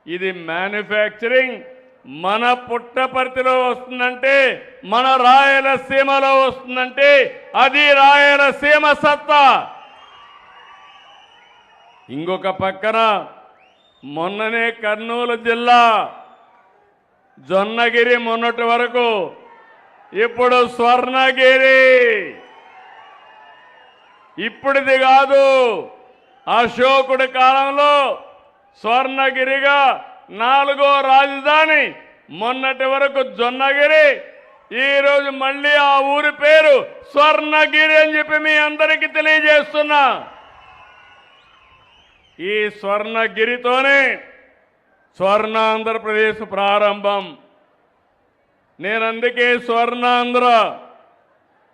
ఇది మ్యానుఫ్యాక్చరింగ్ మన పుట్టపర్తిలో వస్తుందంటే, మన రాయలసీమలో వస్తుందంటే అది రాయలసీమ సత్తా. ఇంకొక పక్కన మొన్ననే కర్నూలు జిల్లా జొన్నగిరి మొన్నటి వరకు, ఇప్పుడు స్వర్ణగిరి. ఇప్పుడిది కాదు, అశోకుడి కాలంలో స్వర్ణగిరిగా 4వ రాజధాని. మొన్నటి వరకు జొన్నగిరి, ఈరోజు మళ్ళీ ఆ ఊరి పేరు స్వర్ణగిరి అని చెప్పి మీ అందరికీ తెలియజేస్తున్నా. ఈ స్వర్ణగిరితోనే స్వర్ణాంధ్రప్రదేశ్ ప్రారంభం. నేనందుకే స్వర్ణాంధ్ర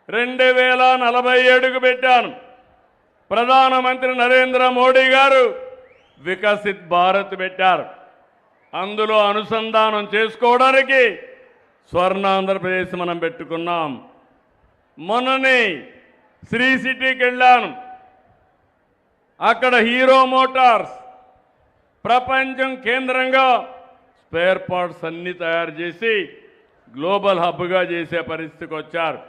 2047కు పెట్టాను. ప్రధానమంత్రి నరేంద్ర మోడీ గారు వికసిత్ భారత్ పెట్టారు. అందులో అనుసంధానం చేసుకోవడానికి స్వర్ణాంధ్రప్రదేశ్ మనం పెట్టుకున్నాం. మొన్ననే శ్రీ సిటీకి వెళ్ళాను. అక్కడ హీరో మోటార్స్ ప్రపంచం కేంద్రంగా స్పేర్ పార్ట్స్ అన్ని తయారు చేసి గ్లోబల్ హబ్గా చేసే పరిస్థితికి వచ్చారు.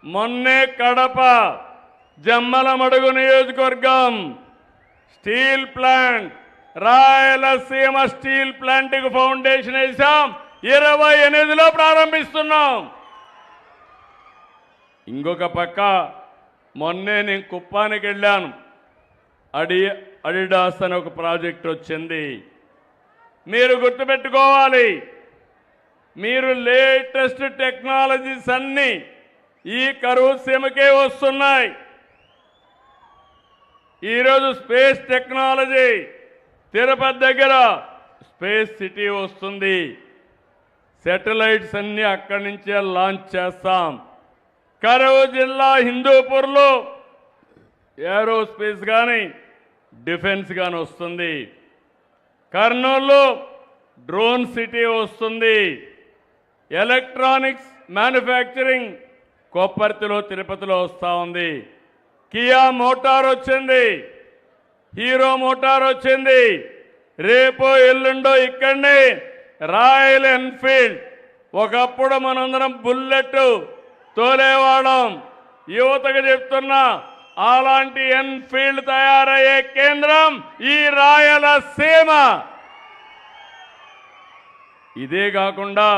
మొన్నే కడప జమ్మలమడుగు నియోజకవర్గం స్టీల్ ప్లాంట్, రాయలసీమ స్టీల్ ప్లాంట్కి ఫౌండేషన్ వేసాం. 28లో ప్రారంభిస్తున్నాం. ఇంకొక పక్క మొన్నే నేను కుప్పానికి వెళ్ళాను. అడిడాస్ అని ఒక ప్రాజెక్ట్ వచ్చింది. మీరు గుర్తుపెట్టుకోవాలి, మీరు లేటెస్ట్ టెక్నాలజీస్ అన్నీ ఈ కరువు సీమకే వస్తున్నాయి. ఈరోజు స్పేస్ టెక్నాలజీ తిరుపతి దగ్గర స్పేస్ సిటీ వస్తుంది. శాటిలైట్స్ అన్నీ అక్కడి నుంచే లాంచ్ చేస్తాం. కరువు జిల్లా హిందూపూర్లో ఏరోస్పేస్ కానీ డిఫెన్స్ కానీ వస్తుంది. కర్నూలులో డ్రోన్ సిటీ వస్తుంది. ఎలక్ట్రానిక్స్ మ్యానుఫ్యాక్చరింగ్ కొప్పర్తిలో తిరుపతిలో వస్తూ ఉంది. కియా మోటార్ వచ్చింది, హీరో మోటార్ వచ్చింది. రేపో ఎల్లుండో ఇక్కడనే రాయల్ ఎన్ఫీల్డ్. ఒకప్పుడు మనందరం బుల్లెట్ తోలేవాళ్ళం. యువతకు చెప్తున్నా, అలాంటి ఎన్ఫీల్డ్ తయారయ్యే కేంద్రం ఈ రాయలసీమ. ఇదే కాకుండా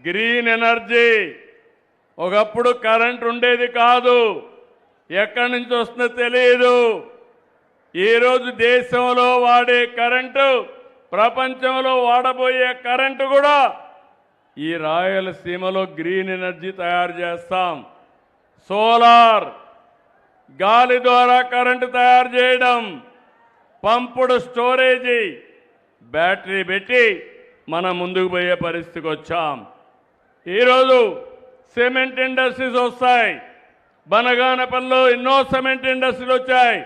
గ్రీన్ ఎనర్జీ. ఒకప్పుడు కరెంట్ ఉండేది కాదు, ఎక్కడి నుంచి వస్తుందో తెలియదు. ఈరోజు దేశంలో వాడే కరెంటు, ప్రపంచంలో వాడబోయే కరెంటు కూడా ఈ రాయలసీమలో గ్రీన్ ఎనర్జీ తయారు చేస్తాం. సోలార్, గాలి ద్వారా కరెంటు తయారు చేయడం, పంపుడు స్టోరేజీ, బ్యాటరీ పెట్టి మనం ముందుకు పోయే పరిస్థితికి వచ్చాం. ఈరోజు సిమెంట్ ఇండస్ట్రీస్ వస్తాయి. బనగానపల్లిలో ఎన్నో సిమెంట్ ఇండస్ట్రీలు వచ్చాయి,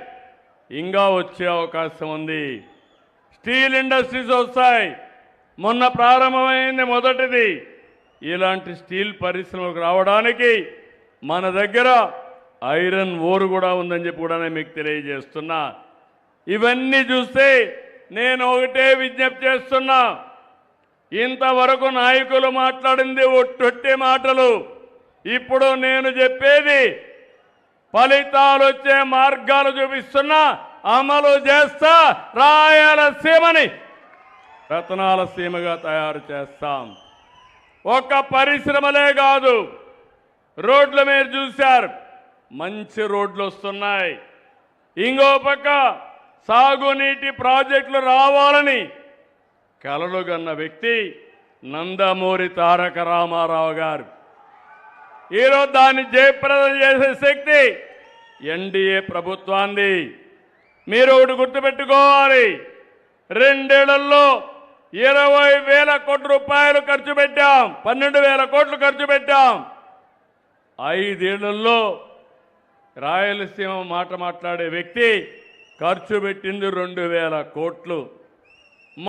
ఇంకా వచ్చే అవకాశం ఉంది. స్టీల్ ఇండస్ట్రీస్ వస్తాయి. మొన్న ప్రారంభమైంది మొదటిది. ఇలాంటి స్టీల్ పరిశ్రమకు రావడానికి మన దగ్గర ఐరన్ ఓర్ కూడా ఉందని చెప్పి కూడా నేను మీకు తెలియజేస్తున్నా. ఇవన్నీ చూస్తే నేను ఒకటే విజ్ఞప్తి చేస్తున్నా, ఇంతవరకు నాయకులు మాట్లాడింది ఒట్టొట్టి మాటలు. ఇప్పుడు నేను చెప్పేది ఫలితాలు వచ్చే మార్గాలు చూపిస్తున్నా, అమలు చేస్తా. రాయలసీమని రతనాల సీమగా తయారు చేస్తాం. ఒక్క పరిశ్రమలే కాదు, రోడ్లు మీరు చూశారు, మంచి రోడ్లు వస్తున్నాయి. ఇంకో పక్క సాగునీటి ప్రాజెక్టులు రావాలని కలలు కన్న వ్యక్తి నందమూరి తారక రామారావు గారు. ఈరోజు దాన్ని జయప్రదం చేసే శక్తి ఎన్డీఏ ప్రభుత్వాన్ని. మీరు ఒకటి గుర్తుపెట్టుకోవాలి, 2 ఏళ్లలో 20,000 కోట్ల రూపాయలు ఖర్చు పెట్టాం, 12,000 కోట్లు ఖర్చు పెట్టాం. 5 ఏళ్లలో రాయలసీమ మాట మాట్లాడే వ్యక్తి ఖర్చు పెట్టింది 2,000 కోట్లు.